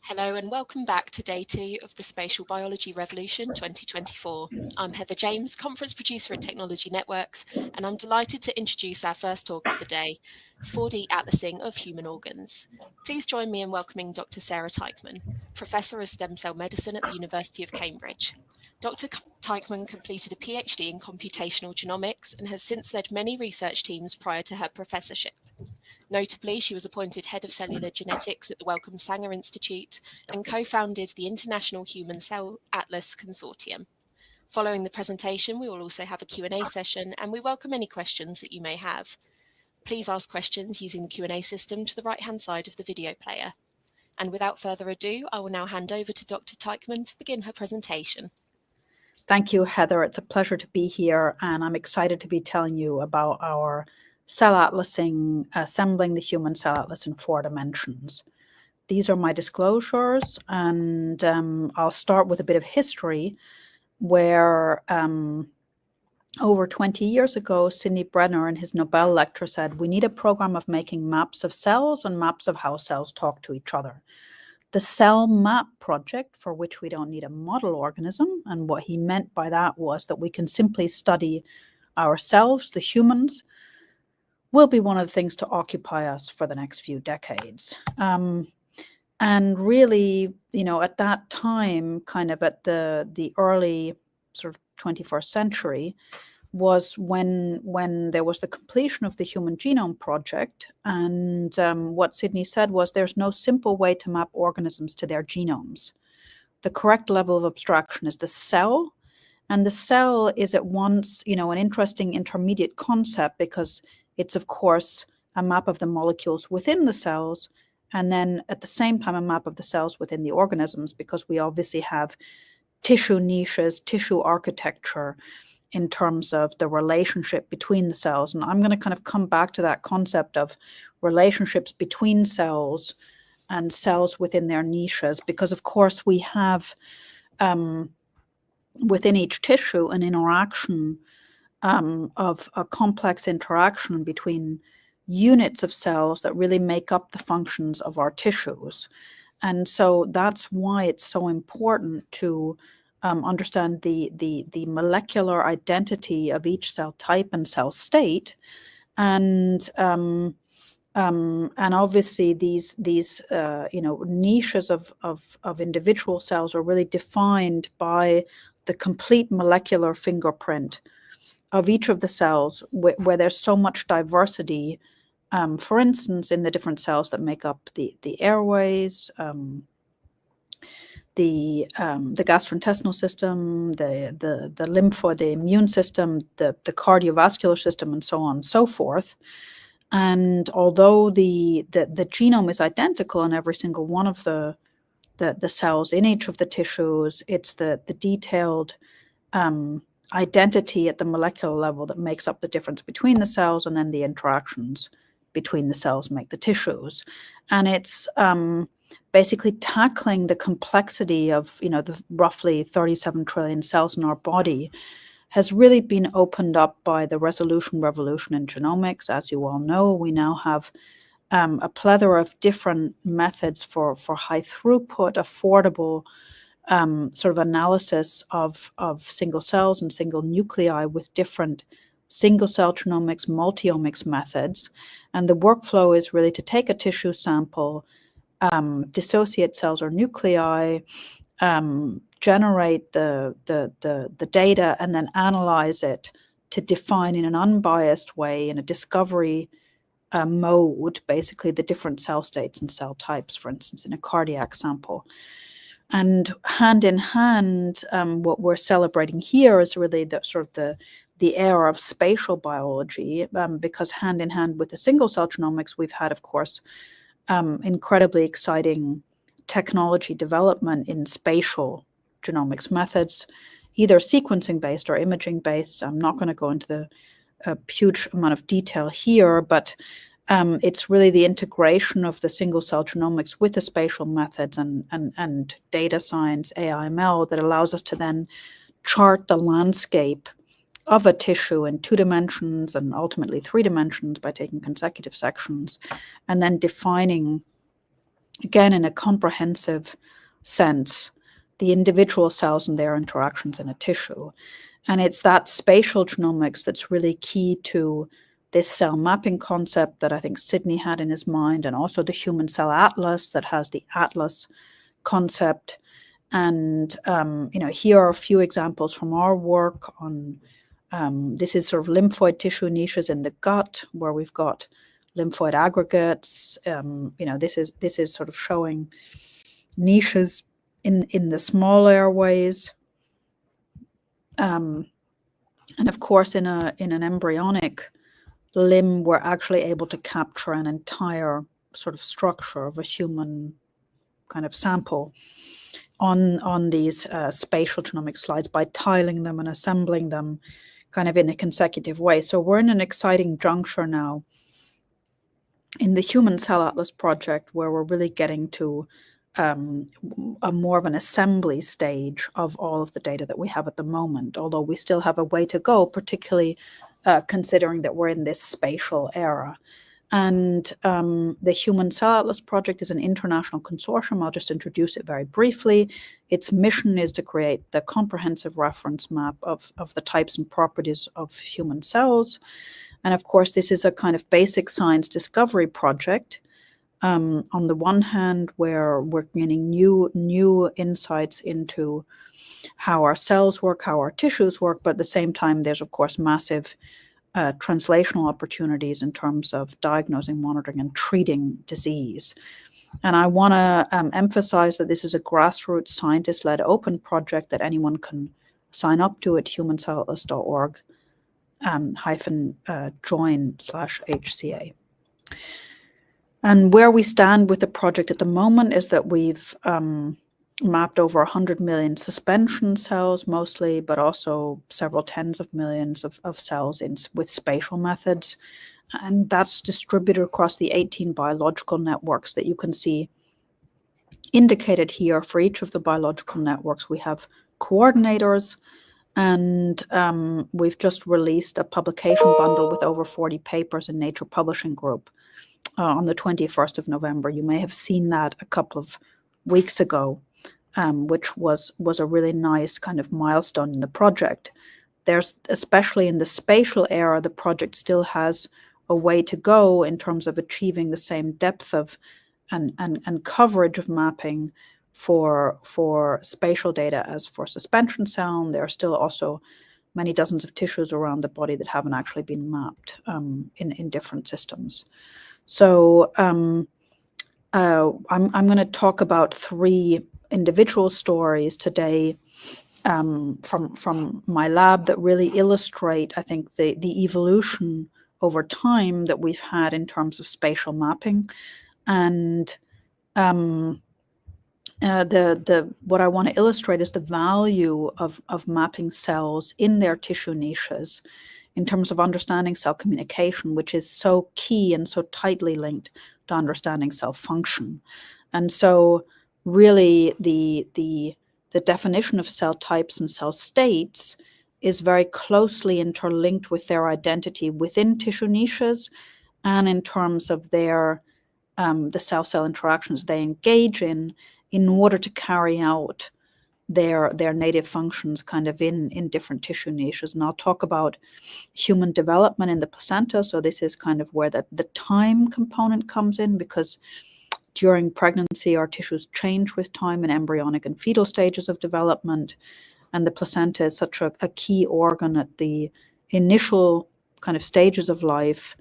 Hello and welcome back to day 2 of the Spatial Biology Revolution 2024. I'm Heather James, conference producer at Technology Networks, and I'm delighted to introduce our first talk of the day, 4D atlasing of human organs. Please join me in welcoming Dr. Sarah Teichmann, Professor of Stem Cell Medicine at the University of Cambridge. Dr. Teichmann completed a PhD in computational genomics and has since led many research teams prior to her professorship. Notably, she was appointed head of cellular genetics at the Wellcome Sanger Institute and co-founded the International Human Cell Atlas Consortium. Following the presentation, we will also have a Q&A session, and we welcome any questions that you may have. Please ask questions using the Q&A system to the right-hand side of the video player. And without further ado, I will now hand over to Dr. Teichmann to begin her presentation. Thank you, Heather. It's a pleasure to be here, and I'm excited to be telling you about our cell atlasing, assembling the human cell atlas in 4 dimensions. These are my disclosures, and I'll start with a bit of history where over 20 years ago, Sidney Brenner in his Nobel lecture said, we need a program of making maps of cells and maps of how cells talk to each other. The cell map project, for which we don't need a model organism, and what he meant by that was that we can simply study ourselves, the humans, will be one of the things to occupy us for the next few decades. And really, at that time, kind of at the early sort of 21st century, was when there was the completion of the Human Genome Project. And what Sidney said was there's no simple way to map organisms to their genomes. The correct level of abstraction is the cell. And the cell is at once, an interesting intermediate concept because it's, of course, a map of the molecules within the cells, and then at the same time, a map of the cells within the organisms, because we obviously have tissue niches, tissue architecture in terms of the relationship between the cells. And I'm going to kind of come back to that concept of relationships between cells and cells within their niches, because, of course, we have within each tissue an interaction of a complex interaction between units of cells that really make up the functions of our tissues. And so that's why it's so important to understand the molecular identity of each cell type and cell state. And obviously these niches of individual cells are really defined by the complete molecular fingerprint of each of the cells, where there's so much diversity, for instance, in the different cells that make up the airways, the gastrointestinal system, the lymph or the immune system, the cardiovascular system, and so on and so forth. And although the genome is identical in every single one of the cells in each of the tissues, it's the detailed identity at the molecular level that makes up the difference between the cells, and then the interactions between the cells make the tissues. And it's basically tackling the complexity of, the roughly 37 trillion cells in our body has really been opened up by the resolution revolution in genomics. As you all know, we now have a plethora of different methods for high throughput, affordable sort of analysis of single cells and single nuclei with different single cell genomics, multi-omics methods. And the workflow is really to take a tissue sample, dissociate cells or nuclei, generate the data, and then analyze it to define in an unbiased way, in a discovery mode, basically the different cell states and cell types, for instance, in a cardiac sample. And hand in hand, what we're celebrating here is really the era of spatial biology, because hand in hand with the single cell genomics, we've had, of course, incredibly exciting technology development in spatial genomics methods, either sequencing based or imaging based. I'm not going to go into the huge amount of detail here, but it's really the integration of the single cell genomics with the spatial methods and data science, AI/ML, that allows us to then chart the landscape of a tissue in 2 dimensions and ultimately 3 dimensions by taking consecutive sections, and then defining again, in a comprehensive sense, the individual cells and their interactions in a tissue. And it's that spatial genomics that's really key to this cell mapping concept that I think Sidney had in his mind, and also the human cell atlas that has the atlas concept. And here are a few examples from our work on this is sort of lymphoid tissue niches in the gut, where we've got lymphoid aggregates. This is sort of showing niches in the small airways. And of course, in an embryonic limb, we're actually able to capture an entire sort of structure of a human kind of sample on these spatial genomic slides by tiling them and assembling them kind of in a consecutive way. So we're in an exciting juncture now in the Human Cell Atlas project, where we're really getting to a more of an assembly stage of all of the data that we have at the moment, although we still have a way to go, particularly considering that we're in this spatial era. And the Human Cell Atlas project is an international consortium. I'll just introduce it very briefly. Its mission is to create the comprehensive reference map of the types and properties of human cells. And of course, this is a kind of basic science discovery project. On the one hand, where we're gaining new insights into how our cells work, how our tissues work, but at the same time, there's of course massive translational opportunities in terms of diagnosing, monitoring, and treating disease. And I want to emphasize that this is a grassroots scientist-led open project that anyone can sign up to at humancellatlas.org /join/HCA. And where we stand with the project at the moment is that we've mapped over 100 million suspension cells mostly, but also several tens of millions of cells with spatial methods. And that's distributed across the 18 biological networks that you can see indicated here. For each of the biological networks, we have coordinators, and we've just released a publication bundle with over 40 papers in Nature Publishing Group on the 21st of November. You may have seen that a couple of weeks ago, which was a really nice kind of milestone in the project. There's, especially in the spatial era, the project still has a way to go in terms of achieving the same depth of and coverage of mapping for spatial data as for suspension cell. And there are still also many dozens of tissues around the body that haven't actually been mapped in different systems. So I'm going to talk about 3 individual stories today from my lab that really illustrate, I think, the evolution over time that we've had in terms of spatial mapping. And what I want to illustrate is the value of mapping cells in their tissue niches in terms of understanding cell communication, which is so key and so tightly linked to understanding cell function. And so really the definition of cell types and cell states is very closely interlinked with their identity within tissue niches and in terms of their the cell-cell interactions they engage in order to carry out their native functions kind of in different tissue niches. And I'll talk about human development in the placenta. So this is kind of where the time component comes in, because during pregnancy, our tissues change with time in embryonic and fetal stages of development. And the placenta is such a key organ at the initial kind of stages of life,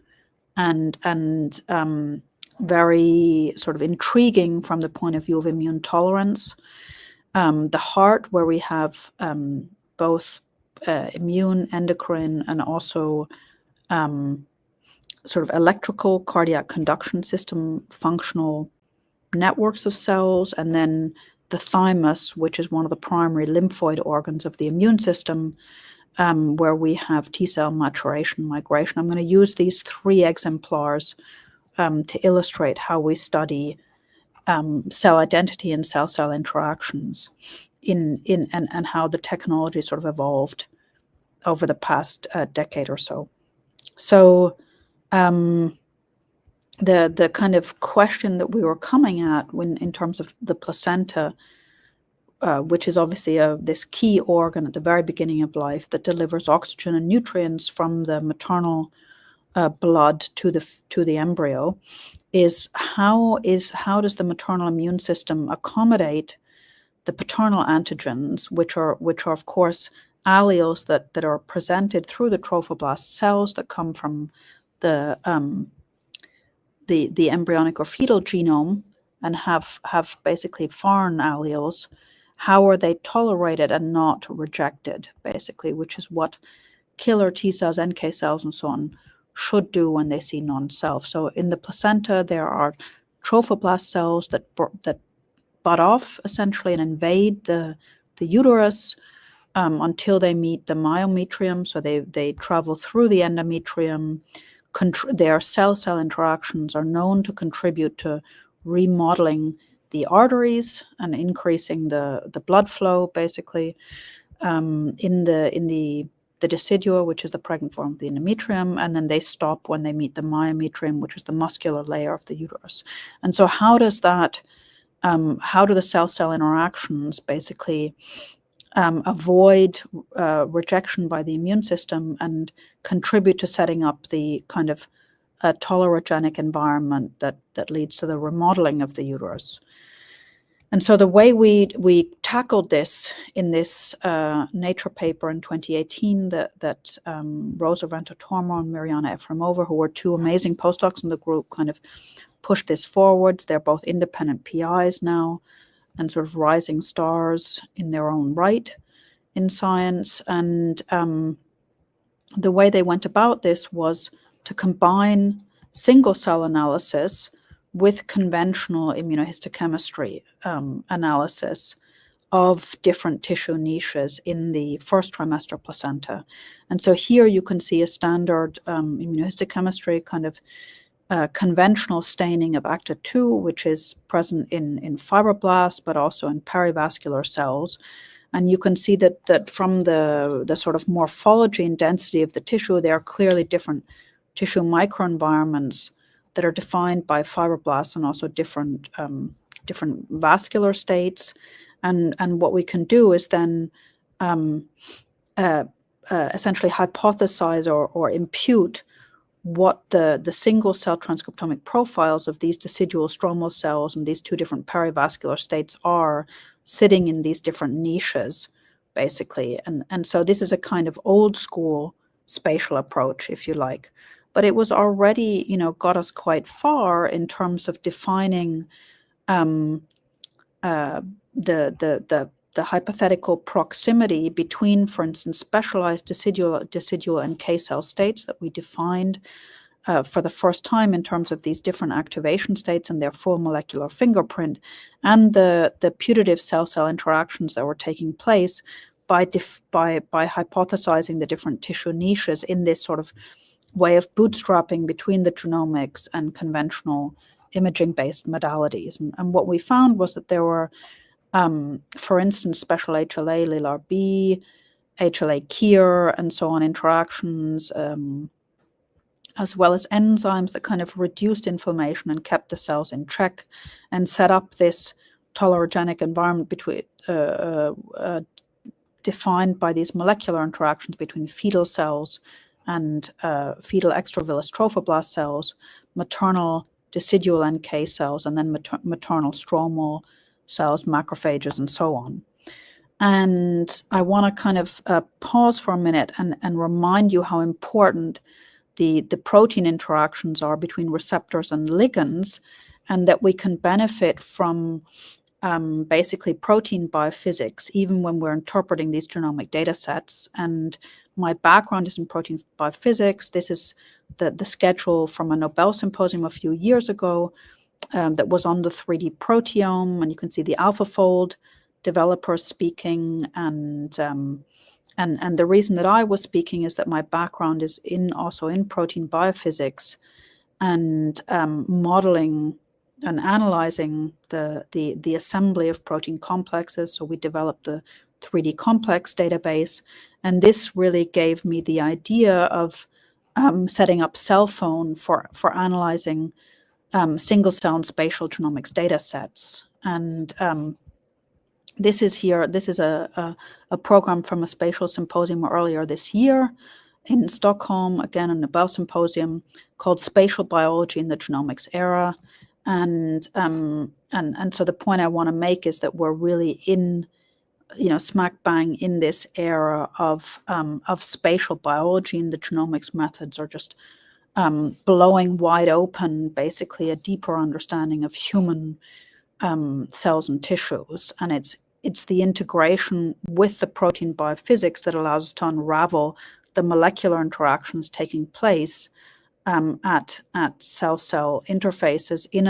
and very sort of intriguing from the point of view of immune tolerance. The heart, where we have both immune, endocrine, and also sort of electrical cardiac conduction system functional networks of cells, and then the thymus, which is one of the primary lymphoid organs of the immune system, where we have T-cell maturation, migration. I'm going to use these 3 exemplars to illustrate how we study cell identity and cell-cell interactions and how the technology sort of evolved over the past decade or so. So the kind of question that we were coming at when in terms of the placenta, which is obviously this key organ at the very beginning of life that delivers oxygen and nutrients from the maternal blood to the embryo, is how does the maternal immune system accommodate the paternal antigens, which are of course alleles that are presented through the trophoblast cells that come from the embryonic or fetal genome and have basically foreign alleles. How are they tolerated and not rejected, basically, which is what killer T cells, NK cells, and so on should do when they see non-self. So in the placenta, there are trophoblast cells that butt off essentially and invade the uterus until they meet the myometrium. So they travel through the endometrium. Their cell-cell interactions are known to contribute to remodeling the arteries and increasing the blood flow, basically, in the decidua, which is the pregnant form of the endometrium, and then they stop when they meet the myometrium, which is the muscular layer of the uterus. And so how does that, how do the cell-cell interactions basically avoid rejection by the immune system and contribute to setting up the kind of tolerogenic environment that leads to the remodeling of the uterus? And so the way we tackled this in this Nature paper in 2018 that Rosa Venter-Tormo and Mirjana Efremova, who were two amazing postdocs in the group, kind of pushed this forwards. They're both independent PIs now and sort of rising stars in their own right in science. And the way they went about this was to combine single-cell analysis with conventional immunohistochemistry analysis of different tissue niches in the first trimester placenta. And so here you can see a standard immunohistochemistry kind of conventional staining of ACTA2, which is present in fibroblasts, but also in perivascular cells. And you can see that from the sort of morphology and density of the tissue, there are clearly different tissue microenvironments that are defined by fibroblasts and also different vascular states. And what we can do is then essentially hypothesize or impute what the single cell transcriptomic profiles of these decidual stromal cells and these two different perivascular states are sitting in these different niches, basically. And so this is a kind of old school spatial approach, if you like. But it was already, got us quite far in terms of defining the hypothetical proximity between, for instance, specialized decidual NK cell states that we defined for the first time in terms of these different activation states and their full molecular fingerprint, and the putative cell-cell interactions that were taking place by hypothesizing the different tissue niches in this sort of way of bootstrapping between the genomics and conventional imaging-based modalities. And what we found was that there were for instance, special HLA, LILRB, HLA-KIR, and so on interactions, as well as enzymes that kind of reduced inflammation and kept the cells in check and set up this tolerogenic environment between defined by these molecular interactions between fetal cells and fetal extravillous trophoblast cells, maternal decidual NK cells, and then maternal stromal cells, macrophages, and so on. And I want to kind of pause for a minute and remind you how important the protein interactions are between receptors and ligands, and that we can benefit from basically protein biophysics, even when we're interpreting these genomic data sets. And my background is in protein biophysics. This is the schedule from a Nobel symposium a few years ago that was on the 3D proteome, and you can see the AlphaFold developers speaking. And the reason that I was speaking is that my background is also in protein biophysics and modeling and analyzing the assembly of protein complexes. So we developed the 3D complex database, and this really gave me the idea of setting up Cellphone for analyzing single-cell and spatial genomics data sets. And this is a program from a spatial symposium earlier this year in Stockholm, again, a Nobel Symposium called Spatial Biology in the Genomics Era. And so the point I want to make is that we're really in, smack bang in this era of spatial biology, and the genomics methods are just blowing wide open, basically, a deeper understanding of human cells and tissues. And it's the integration with the protein biophysics that allows us to unravel the molecular interactions taking place at cell-cell interfaces in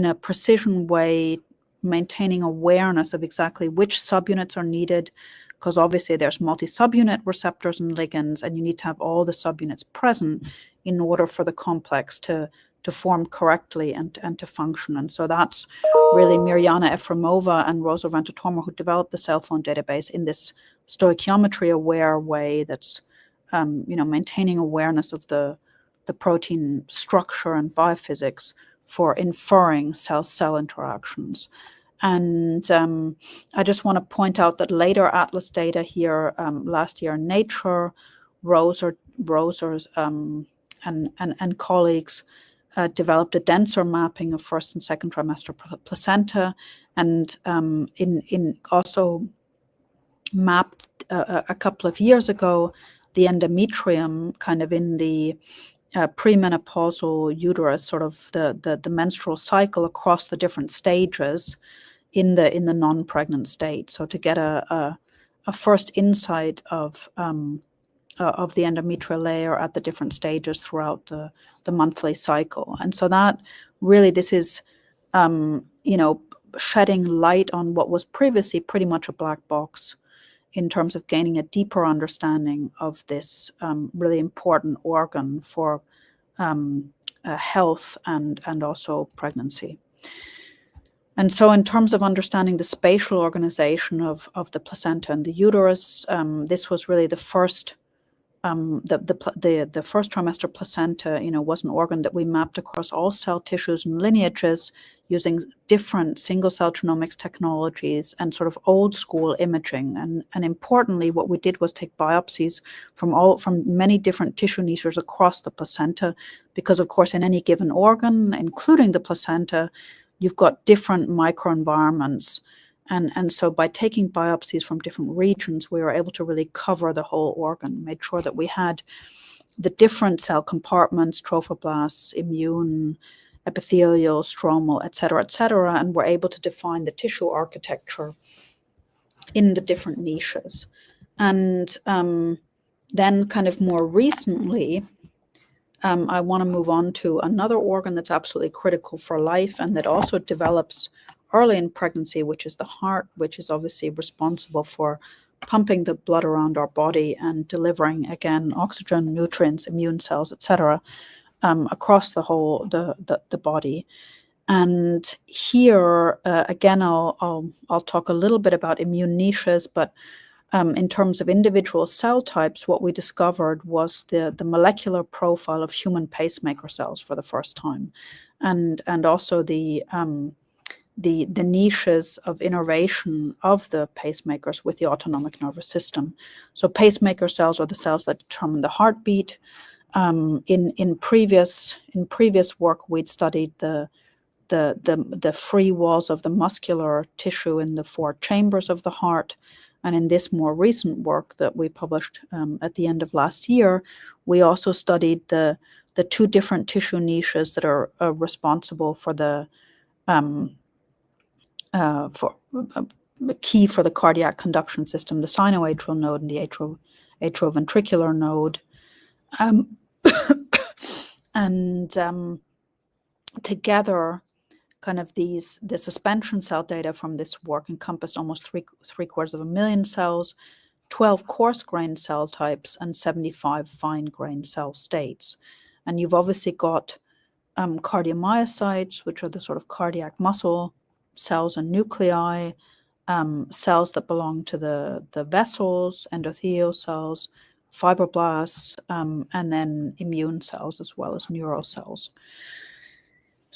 a precision way, maintaining awareness of exactly which subunits are needed, because obviously there's multi-subunit receptors and ligands, and you need to have all the subunits present in order for the complex to form correctly and to function. And so that's really Mirjana Efremova and Rosa Ventotormo who developed the cell phone database in this stoichiometry-aware way that's maintaining awareness of the protein structure and biophysics for inferring cell-cell interactions. And I just want to point out that later Atlas data here last year in Nature, Roser and colleagues developed a denser mapping of first and second trimester placenta, and in also mapped a couple of years ago the endometrium kind of in the premenopausal uterus, sort of the menstrual cycle across the different stages in the non-pregnant state. So to get a first insight of the endometrial layer at the different stages throughout the monthly cycle. And so that really, this is, shedding light on what was previously pretty much a black box in terms of gaining a deeper understanding of this really important organ for health and also pregnancy. And so in terms of understanding the spatial organization of the placenta and the uterus, this was really the first the first trimester placenta, was an organ that we mapped across all cell tissues and lineages using different single-cell genomics technologies and sort of old-school imaging. And importantly, what we did was take biopsies from many different tissue niches across the placenta, because, of course, in any given organ, including the placenta, you've got different microenvironments. And so by taking biopsies from different regions, we were able to really cover the whole organ, made sure that we had the different cell compartments, trophoblasts, immune, epithelial, stromal, et cetera, and we're able to define the tissue architecture in the different niches. And then kind of more recently, I want to move on to another organ that's absolutely critical for life and that also develops early in pregnancy, which is the heart, which is obviously responsible for pumping the blood around our body and delivering, again, oxygen, nutrients, immune cells, etc., across the whole the body. And here, again, I'll talk a little bit about immune niches, but in terms of individual cell types, what we discovered was the molecular profile of human pacemaker cells for the first time, and also the niches of innervation of the pacemakers with the autonomic nervous system. So pacemaker cells are the cells that determine the heartbeat. In previous work, we'd studied the free walls of the muscular tissue in the four chambers of the heart. And in this more recent work that we published at the end of last year, we also studied the two different tissue niches that are responsible for the key for the cardiac conduction system, the sinoatrial node and the atrioventricular node. And together, kind of the suspension cell data from this work encompassed almost three quarters of a million cells, 12 coarse-grained cell types, and 75 fine-grained cell states. And you've obviously got cardiomyocytes, which are the sort of cardiac muscle cells and nuclei, cells that belong to the vessels, endothelial cells, fibroblasts, and then immune cells as well as neural cells.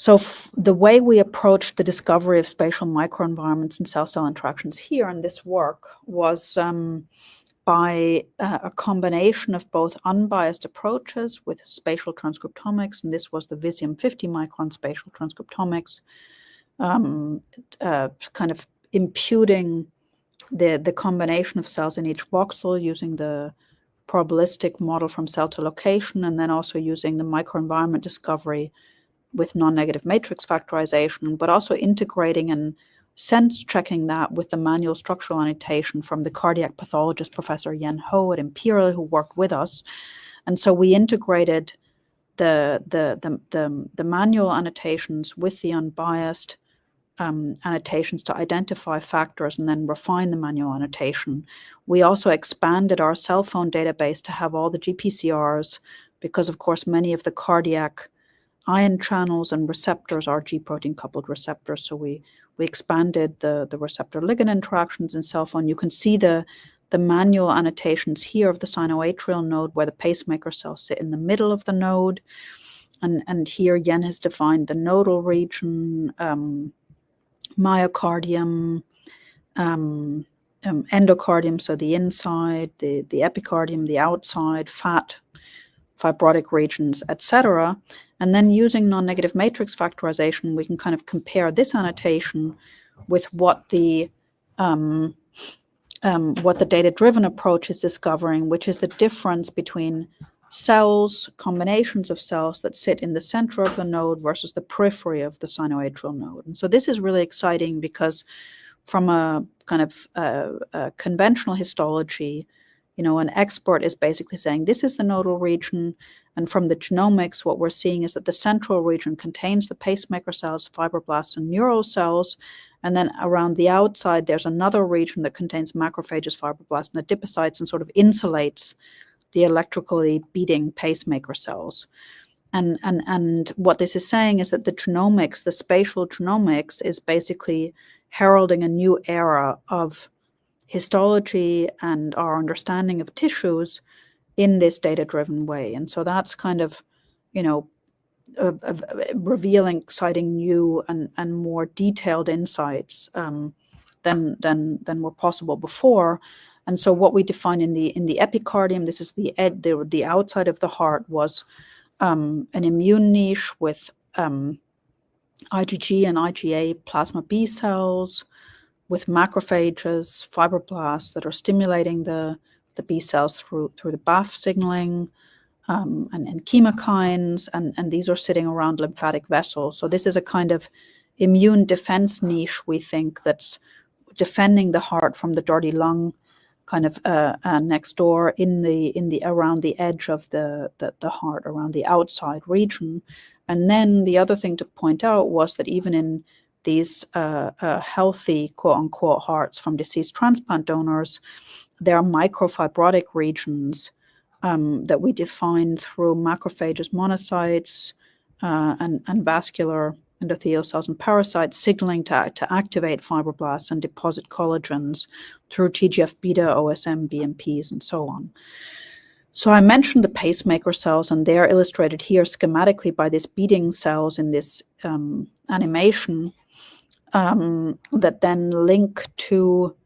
So the way we approached the discovery of spatial microenvironments and cell-cell interactions here in this work was by a combination of both unbiased approaches with spatial transcriptomics, and this was the Visium 50-micron spatial transcriptomics, kind of imputing the combination of cells in each voxel using the probabilistic model from cell to location, and then also using the microenvironment discovery with non-negative matrix factorization, but also integrating and sense checking that with the manual structural annotation from the cardiac pathologist, Professor Yen Ho at Imperial, who worked with us. And so we integrated the manual annotations with the unbiased annotations to identify factors and then refine the manual annotation. We also expanded our cell phone database to have all the GPCRs because, of course, many of the cardiac ion channels and receptors are G protein coupled receptors. So we expanded the receptor ligand interactions in cell phone. You can see the manual annotations here of the sinoatrial node where the pacemaker cells sit in the middle of the node. And here Yen has defined the nodal region, myocardium, endocardium, so the inside, the epicardium, the outside, fat, fibrotic regions, etc. And then using non-negative matrix factorization, we can kind of compare this annotation with what the data-driven approach is discovering, which is the difference between cells, combinations of cells that sit in the center of the node versus the periphery of the sinoatrial node. And so this is really exciting because from a kind of a conventional histology, an expert is basically saying this is the nodal region, and from the genomics, what we're seeing is that the central region contains the pacemaker cells, fibroblasts, and neural cells, and then around the outside, there's another region that contains macrophages, fibroblasts, and adipocytes, and sort of insulates the electrically beating pacemaker cells. And what this is saying is that the genomics, the spatial genomics, is basically heralding a new era of histology and our understanding of tissues in this data-driven way. And so that's kind of, revealing exciting new and more detailed insights than were possible before. And so what we define in the epicardium, this is the outside of the heart, was an immune niche with IgG and IgA plasma B cells, with macrophages, fibroblasts that are stimulating the B cells through the BAF signaling, and chemokines, and these are sitting around lymphatic vessels. So this is a kind of immune defense niche, we think, that's defending the heart from the dirty lung kind of next door in the around the edge of the heart, around the outside region. And then the other thing to point out was that even in these healthy, quote-unquote, hearts from deceased transplant donors, there are microfibrotic regions that we define through macrophages, monocytes, and vascular endothelial cells and parasites signaling to activate fibroblasts and deposit collagens through TGF-beta, OSM, BMPs, and so on. So I mentioned the pacemaker cells, and they are illustrated here schematically by these beating cells in this animation that then link to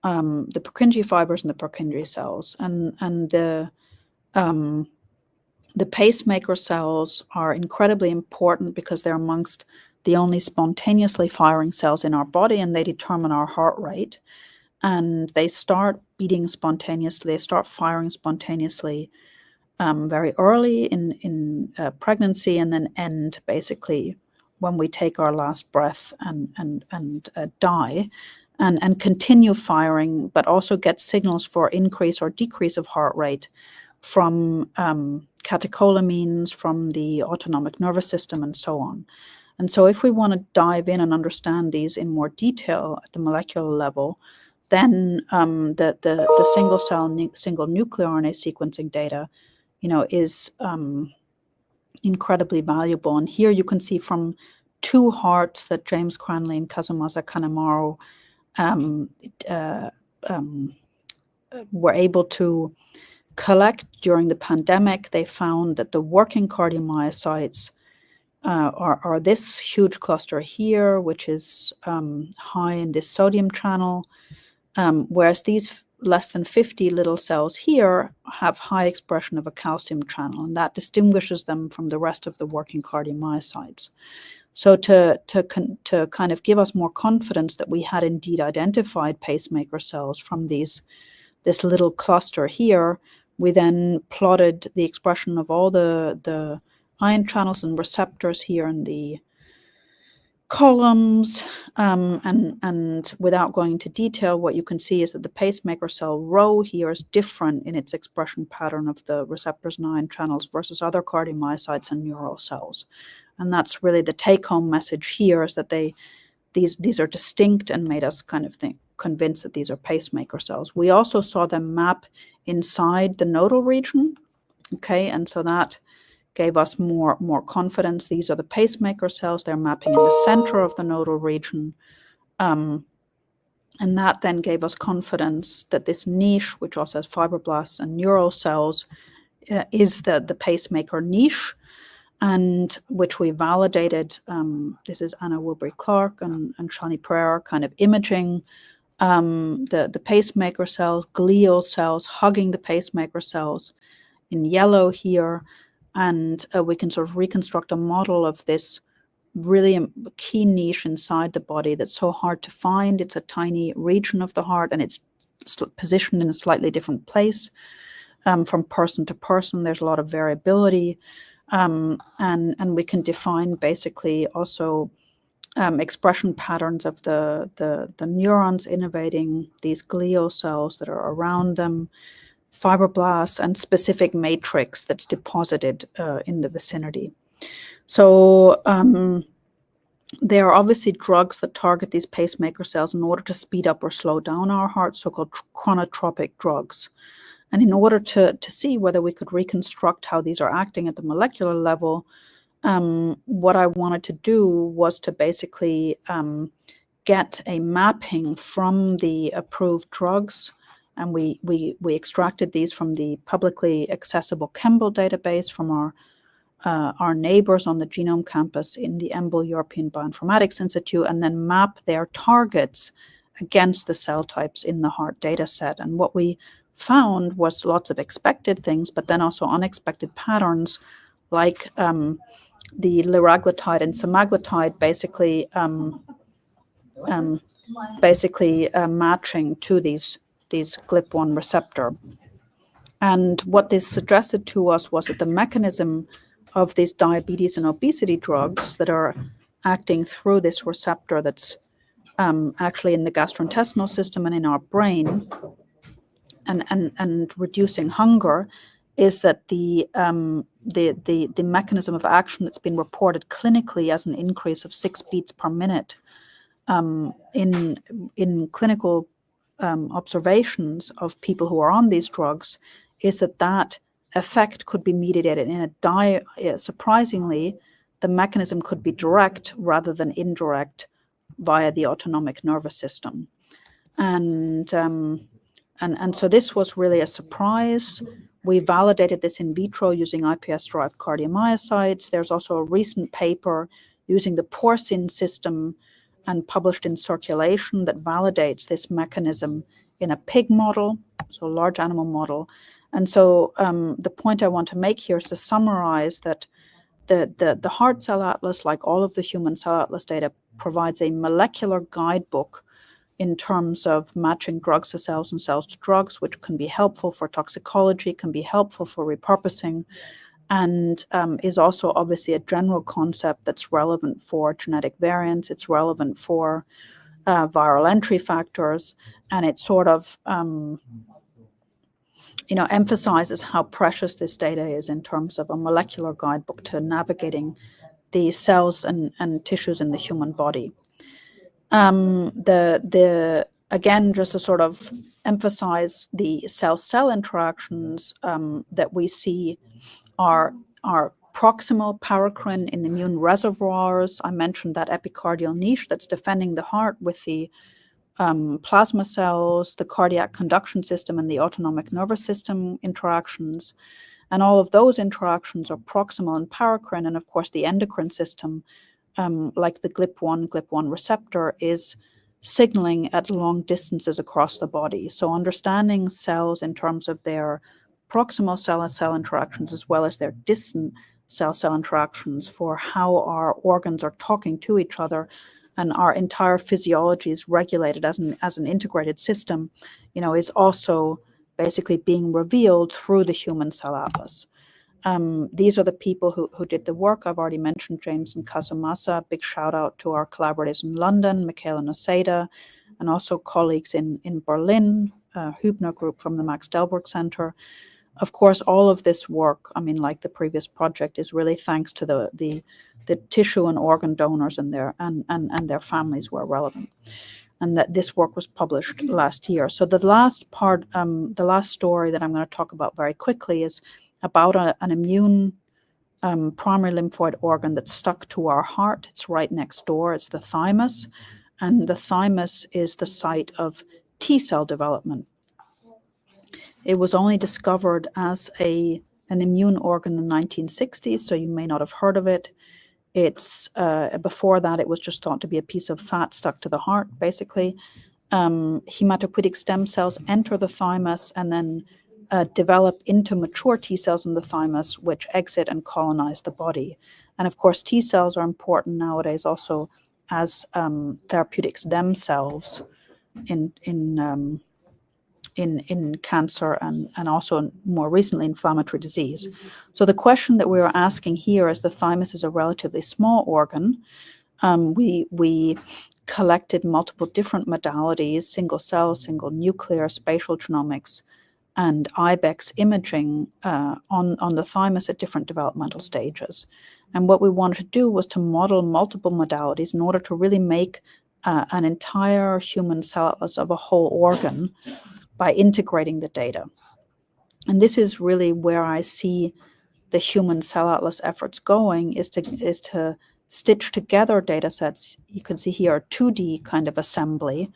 the Purkinje fibers and the Purkinje cells. And the pacemaker cells are incredibly important because they're amongst the only spontaneously firing cells in our body, and they determine our heart rate. And they start beating spontaneously, they start firing spontaneously very early in pregnancy, and then end basically when we take our last breath and die, and continue firing, but also get signals for increase or decrease of heart rate from catecholamines, from the autonomic nervous system, and so on. And so if we want to dive in and understand these in more detail at the molecular level, then the single nuclear RNA sequencing data, is incredibly valuable. And here you can see from 2 hearts that James Cranley and Kazumasa Kanemaru were able to collect during the pandemic. They found that the working cardiomyocytes are this huge cluster here, which is high in this sodium channel, whereas these less than 50 little cells here have high expression of a calcium channel, and that distinguishes them from the rest of the working cardiomyocytes. So to kind of give us more confidence that we had indeed identified pacemaker cells from this little cluster here, we then plotted the expression of all the ion channels and receptors here in the columns, and without going into detail, what you can see is that the pacemaker cell row here is different in its expression pattern of the receptors and ion channels versus other cardiomyocytes and neural cells. And that's really the take-home message here, is that these are distinct and made us kind of convinced that these are pacemaker cells. We also saw them map inside the nodal region, okay, and so that gave us more confidence. These are the pacemaker cells. They're mapping in the center of the nodal region. And that then gave us confidence that this niche, which also has fibroblasts and neural cells, is the pacemaker niche, and which we validated. This is Anna Wilbury-Clark and Shani Pereira kind of imaging the pacemaker cells, glial cells hugging the pacemaker cells in yellow here. And we can sort of reconstruct a model of this really key niche inside the body that's so hard to find. It's a tiny region of the heart, and it's positioned in a slightly different place from person to person. There's a lot of variability, and we can define basically also expression patterns of the neurons innervating these glial cells that are around them, fibroblasts, and specific matrix that's deposited in the vicinity. So there are obviously drugs that target these pacemaker cells in order to speed up or slow down our heart, so-called chronotropic drugs. And in order to see whether we could reconstruct how these are acting at the molecular level, what I wanted to do was to basically get a mapping from the approved drugs. And we extracted these from the publicly accessible Chembl database from our neighbors on the Genome Campus in the EMBL European Bioinformatics Institute, and then map their targets against the cell types in the heart data set. And what we found was lots of expected things, but then also unexpected patterns, like the liraglutide and semaglutide basically matching to these GLP-1 receptor. And what this suggested to us was that the mechanism of these diabetes and obesity drugs that are acting through this receptor that's actually in the gastrointestinal system and in our brain, and reducing hunger, is that the mechanism of action that's been reported clinically as an increase of 6 beats per minute in clinical observations of people who are on these drugs, is that effect could be mediated in surprisingly, the mechanism could be direct rather than indirect via the autonomic nervous system. And so this was really a surprise. We validated this in vitro using iPS-derived cardiomyocytes. There's also a recent paper using the porcine system and published in Circulation that validates this mechanism in a pig model, so a large animal model. And so the point I want to make here is to summarize that the Heart Cell Atlas, like all of the Human Cell Atlas data, provides a molecular guidebook in terms of matching drugs to cells and cells to drugs, which can be helpful for toxicology, can be helpful for repurposing, and is also obviously a general concept that's relevant for genetic variants. It's relevant for viral entry factors, and it sort of emphasizes how precious this data is in terms of a molecular guidebook to navigating the cells and tissues in the human body. Again, just to sort of emphasize the cell-cell interactions that we see are proximal paracrine in immune reservoirs. I mentioned that epicardial niche that's defending the heart with the plasma cells, the cardiac conduction system, and the autonomic nervous system interactions. And all of those interactions are proximal and paracrine. And of course, the endocrine system, like the GLP-1 receptor, is signaling at long distances across the body. So understanding cells in terms of their proximal cell-cell interactions as well as their distant cell-cell interactions for how our organs are talking to each other and our entire physiology is regulated as an integrated system, is also basically being revealed through the human cell atlas. These are the people who did the work. I've already mentioned James and Kazumasa. Big shout out to our collaborators in London, Michaela Noceda, and also colleagues in Berlin, Hübner Group from the Max Delbrück Center. Of course, all of this work, like the previous project, is really thanks to the tissue and organ donors and their families were relevant. And that this work was published last year. So the last part, the last story that I'm going to talk about very quickly is about an immune primary lymphoid organ that's stuck to our heart. It's right next door. It's the thymus. And the thymus is the site of T cell development. It was only discovered as an immune organ in the 1960s, so you may not have heard of it. It's before that, it was just thought to be a piece of fat stuck to the heart, basically. Hematopoietic stem cells enter the thymus and then develop into mature T cells in the thymus, which exit and colonize the body. And of course, T cells are important nowadays also as therapeutics themselves in cancer and also more recently inflammatory disease. So the question that we are asking here, as the thymus is a relatively small organ, we collected multiple different modalities, single cell, single nuclear, spatial genomics, and IBEX imaging on the thymus at different developmental stages. And what we wanted to do was to model multiple modalities in order to really make an entire human cell atlas of a whole organ by integrating the data. And this is really where I see the human cell atlas efforts going, is to stitch together data sets. You can see here a 2D kind of assembly,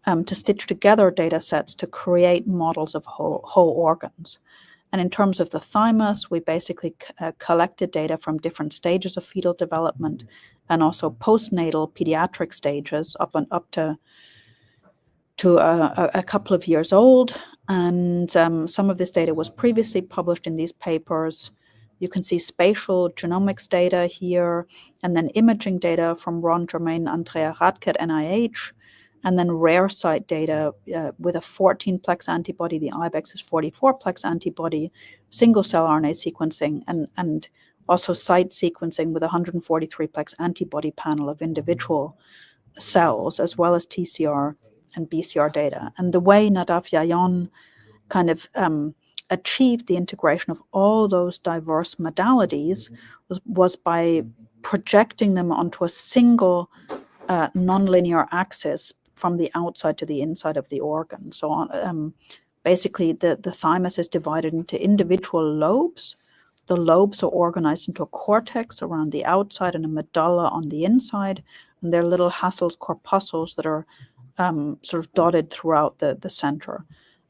to stitch together data sets to create models of whole organs. And in terms of the thymus, we basically collected data from different stages of fetal development and also postnatal pediatric stages up to a couple of years old. And some of this data was previously published in these papers. You can see spatial genomics data here, and then imaging data from Ron Germain, Andrea Radke at NIH, and then rare site data with a 14-plex antibody. The IBEX is 44-plex antibody, single-cell RNA sequencing, and also site sequencing with a 143-plex antibody panel of individual cells, as well as TCR and BCR data. And the way Nadav Yayon kind of achieved the integration of all those diverse modalities was by projecting them onto a single nonlinear axis from the outside to the inside of the organ. So basically, the thymus is divided into individual lobes. The lobes are organized into a cortex around the outside and a medulla on the inside, and they're little Hassel's corpuscles that are sort of dotted throughout the center.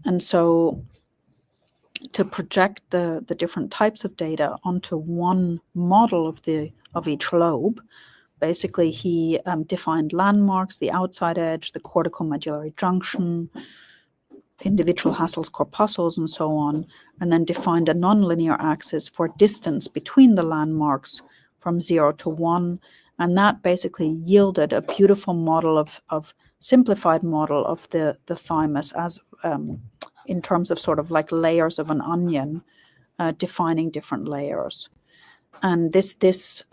And so to project the different types of data onto one model of each lobe, basically he defined landmarks, the outside edge, the corticomedullary junction, individual Hassel's corpuscles, and so on, and then defined a nonlinear axis for distance between the landmarks from 0 to 1. And that basically yielded a beautiful model of simplified model of the thymus as in terms of sort of like layers of an onion, defining different layers. And this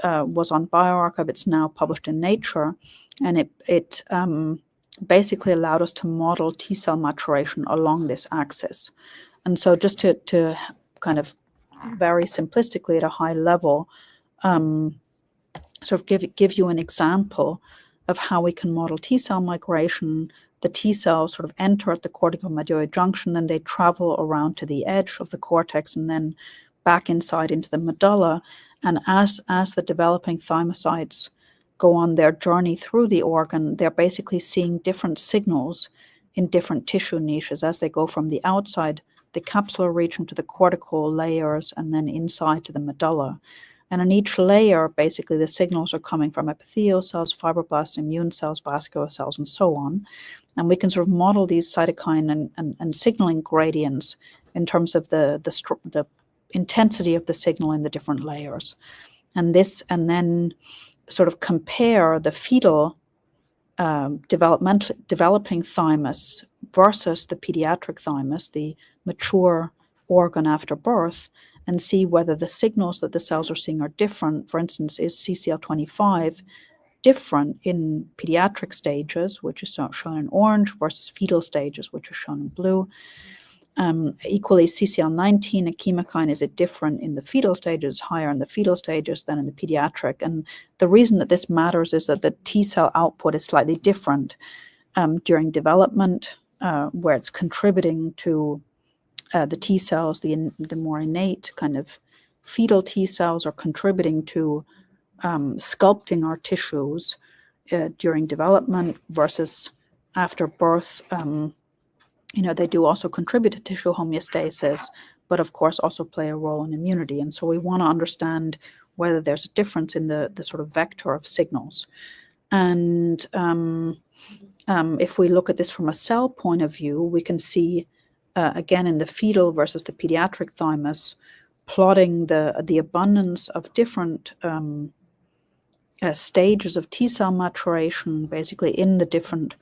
was on bioRxiv. It's now published in Nature, and it basically allowed us to model T cell maturation along this axis. And so just to kind of very simplistically at a high level, sort of give you an example of how we can model T cell migration. The T cells sort of enter at the corticomedullary junction, and they travel around to the edge of the cortex and then back inside into the medulla. And as the developing thymocytes go on their journey through the organ, they're basically seeing different signals in different tissue niches as they go from the outside the capsular region to the cortical layers, and then inside to the medulla. And in each layer, basically, the signals are coming from epithelial cells, fibroblasts, immune cells, vascular cells, and so on. And we can sort of model these cytokine and signaling gradients in terms of the intensity of the signal in the different layers. And then sort of compare the fetal developing thymus versus the pediatric thymus, the mature organ after birth, and see whether the signals that the cells are seeing are different. For instance, is CCL25 different in pediatric stages, which is shown in orange, versus fetal stages, which is shown in blue? Equally, CCL19, a chemokine, is it different in the fetal stages, higher in the fetal stages than in the pediatric? And the reason that this matters is that the T cell output is slightly different during development, where it's contributing to the T cells, the more innate kind of fetal T cells are contributing to sculpting our tissues during development versus after birth. They do also contribute to tissue homeostasis, but of course also play a role in immunity. And so we want to understand whether there's a difference in the sort of vector of signals. And if we look at this from a cell point of view, we can see, again, in the fetal versus the pediatric thymus, plotting the abundance of different stages of T cell maturation, basically in the different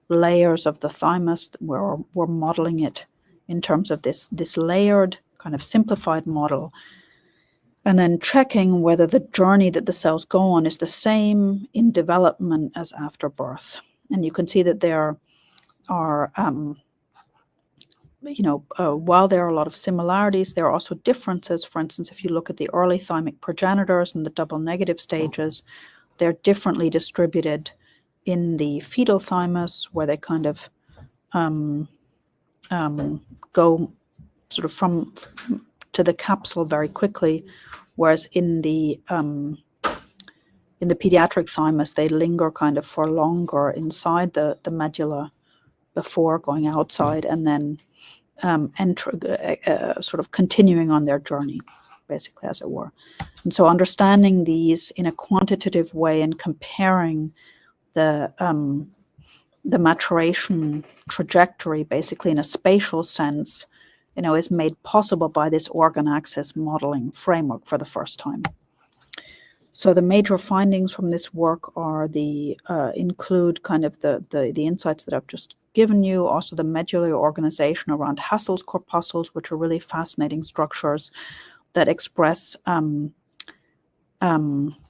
layers of the thymus. We're modeling it in terms of this layered kind of simplified model, and then checking whether the journey that the cells go on is the same in development as after birth. And you can see that there are, while there are a lot of similarities, there are also differences. For instance, if you look at the early thymic progenitors and the double negative stages, they're differently distributed in the fetal thymus, where they kind of go sort of from to the capsule very quickly, whereas in the pediatric thymus, they linger kind of for longer inside the medulla before going outside, and then sort of continuing on their journey, basically, as it were. And so understanding these in a quantitative way and comparing the maturation trajectory, basically in a spatial sense, is made possible by this organ axis modeling framework for the first time. So the major findings from this work are include kind of the insights that I've just given you, also the medullary organization around Hassel's corpuscles, which are really fascinating structures that express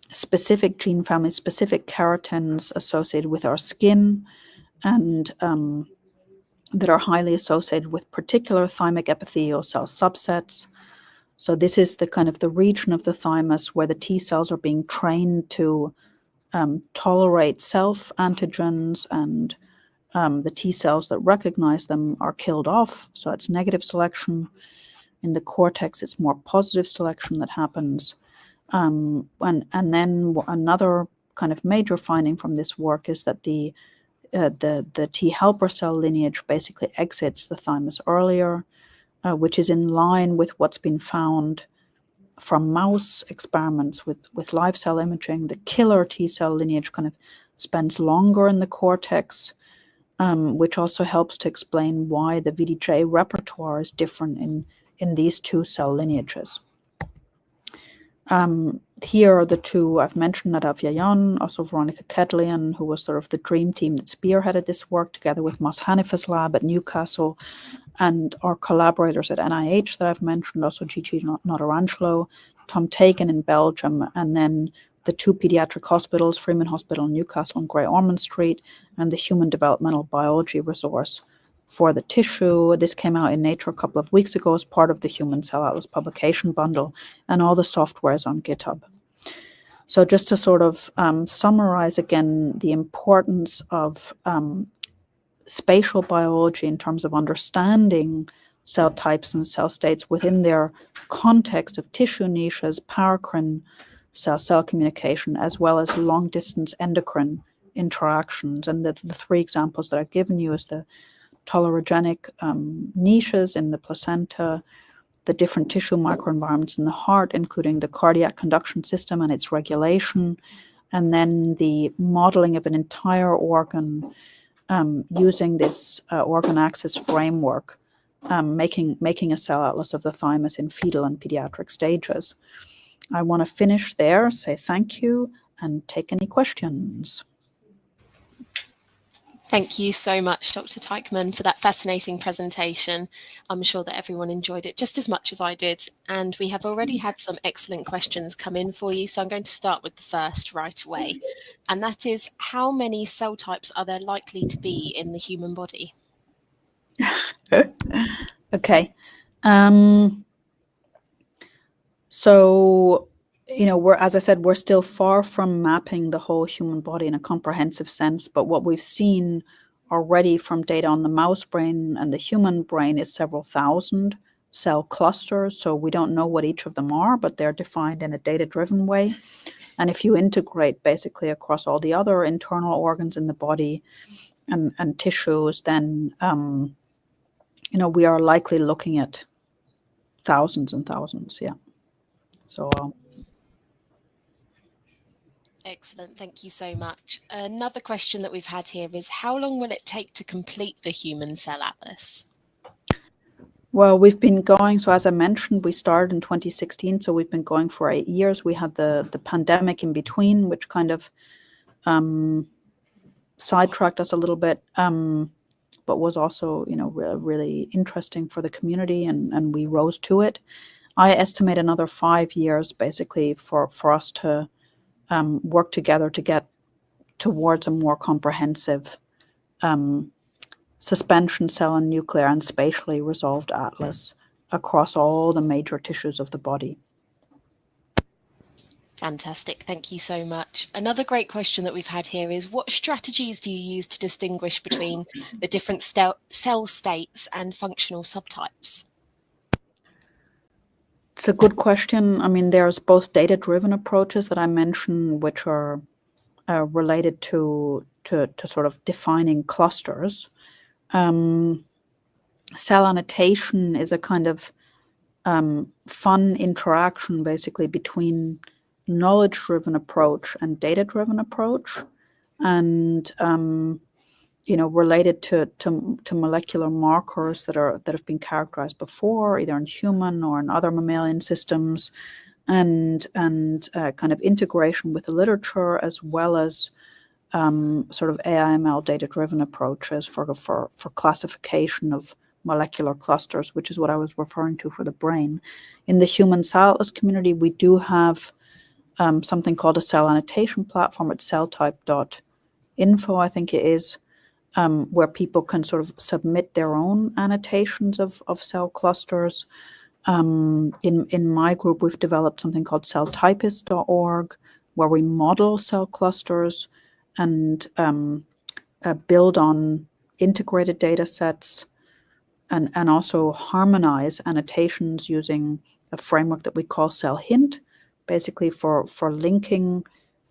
specific gene families, specific keratins associated with our skin, and that are highly associated with particular thymic epithelial cell subsets. So this is the kind of the region of the thymus where the T cells are being trained to tolerate self-antigens, and the T cells that recognize them are killed off. So it's negative selection. In the cortex, it's more positive selection that happens. And then another kind of major finding from this work is that the T helper cell lineage basically exits the thymus earlier, which is in line with what's been found from mouse experiments with live cell imaging. The killer T cell lineage kind of spends longer in the cortex, which also helps to explain why the VDJ repertoire is different in these two cell lineages. Here are the two I've mentioned, Nadav Yayan, also Veronica Kedlian, who was sort of the dream team that spearheaded this work, together with Mas Hanifa's lab at Newcastle, and our collaborators at NIH that I've mentioned, also Gigi Notarangelo, Tom Teichmann in Belgium, and then the two pediatric hospitals, Freeman Hospital in Newcastle and Grey Ormond Street, and the Human Developmental Biology Resource for the tissue. This came out in Nature a couple of weeks ago as part of the Human Cell Atlas publication bundle, and all the software is on GitHub. So just to sort of summarize again the importance of spatial biology in terms of understanding cell types and cell states within their context of tissue niches, paracrine cell-cell communication, as well as long-distance endocrine interactions. And the three examples that I've given you is the tolerogenic niches in the placenta, the different tissue microenvironments in the heart, including the cardiac conduction system and its regulation, and then the modeling of an entire organ using this organ axis framework, making a cell atlas of the thymus in fetal and pediatric stages. I want to finish there, say thank you, and take any questions. Thank you so much, Dr. Teichmann, for that fascinating presentation. I'm sure that everyone enjoyed it just as much as I did. And we have already had some excellent questions come in for you. So I'm going to start with the first right away. And that is, how many cell types are there likely to be in the human body? Okay. So, as I said, we're still far from mapping the whole human body in a comprehensive sense, but what we've seen already from data on the mouse brain and the human brain is several thousand cell clusters. So we don't know what each of them are, but they're defined in a data-driven way. And if you integrate basically across all the other internal organs in the body and tissues, then we are likely looking at thousands and thousands. Yeah. So. Excellent. Thank you so much. Another question that we've had here is, how long will it take to complete the human cell atlas? Well, we've been going, so as I mentioned, we started in 2016, so we've been going for 8 years. We had the pandemic in between, which kind of sidetracked us a little bit, but was also, really interesting for the community, and we rose to it. I estimate another 5 years, basically, for us to work together to get towards a more comprehensive suspension cell and nuclear and spatially resolved atlas across all the major tissues of the body. Fantastic. Thank you so much. Another great question that we've had here is, what strategies do you use to distinguish between the different cell states and functional subtypes? It's a good question. I mean, there's both data-driven approaches that I mentioned, which are related to sort of defining clusters. Cell annotation is a kind of fun interaction, basically, between knowledge-driven approach and data-driven approach, and related to molecular markers that have been characterized before, either in human or in other mammalian systems, and kind of integration with the literature, as well as sort of AI/ML data-driven approaches for classification of molecular clusters, which is what I was referring to for the brain. In the human cell atlas community, we do have something called a cell annotation platform at celltype.info, I think it is, where people can sort of submit their own annotations of cell clusters. In my group, we've developed something called celltypist.org, where we model cell clusters and build on integrated data sets and also harmonize annotations using a framework that we call CellHint, basically for linking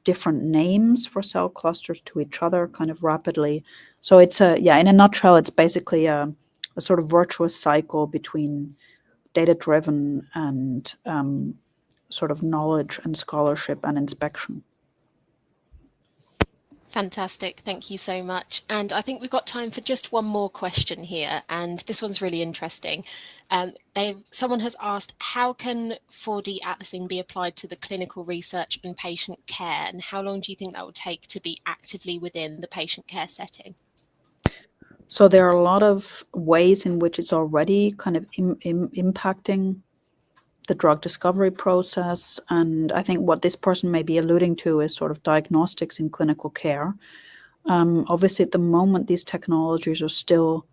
different names for cell clusters to each other kind of rapidly. So it's in a nutshell, it's basically a sort of virtuous cycle between data-driven and sort of knowledge and scholarship and inspection. Fantastic. Thank you so much. And I think we've got time for just one more question here. And this one's really interesting. Someone has asked, how can 4D atlasing be applied to the clinical research and patient care? And how long do you think that will take to be actively within the patient care setting? So there are a lot of ways in which it's already kind of impacting the drug discovery process. And I think what this person may be alluding to is sort of diagnostics in clinical care. Obviously, at the moment, these technologies are still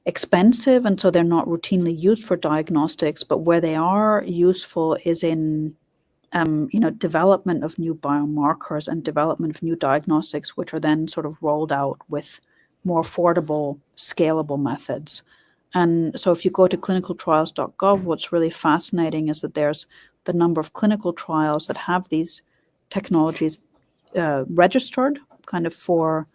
expensive, and so they're not routinely used for diagnostics. But where they are useful is in development of new biomarkers and development of new diagnostics, which are then sort of rolled out with more affordable, scalable methods. And so if you go to clinicaltrials.gov, what's really fascinating is that there's the number of clinical trials that have these technologies registered kind of for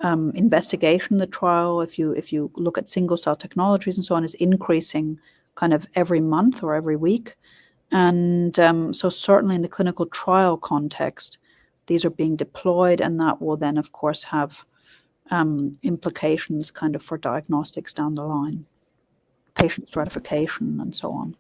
investigation, the trial, if you look at single cell technologies and so on, is increasing kind of every month or every week. And so certainly in the clinical trial context, these are being deployed, and that will then, of course, have implications kind of for diagnostics down the line, patient stratification, and so on.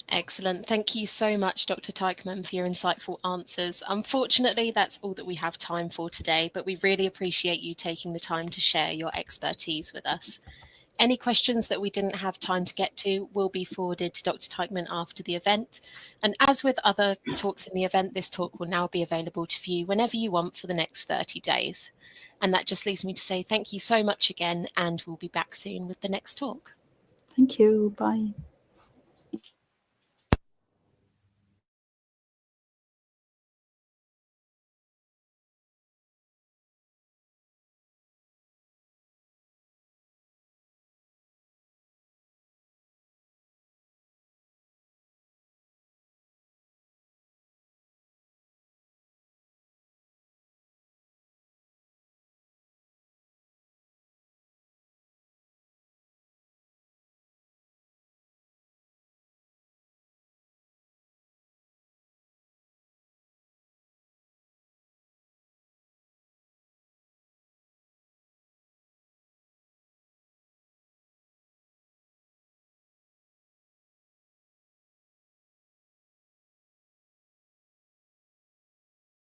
Excellent. Thank you so much, Dr. Teichmann, for your insightful answers. Unfortunately, that's all that we have time for today, but we really appreciate you taking the time to share your expertise with us. Any questions that we didn't have time to get to will be forwarded to Dr. Teichmann after the event. And as with other talks in the event, this talk will now be available to view whenever you want for the next 30 days. And that just leaves me to say thank you so much again, and we'll be back soon with the next talk. Thank you. Bye.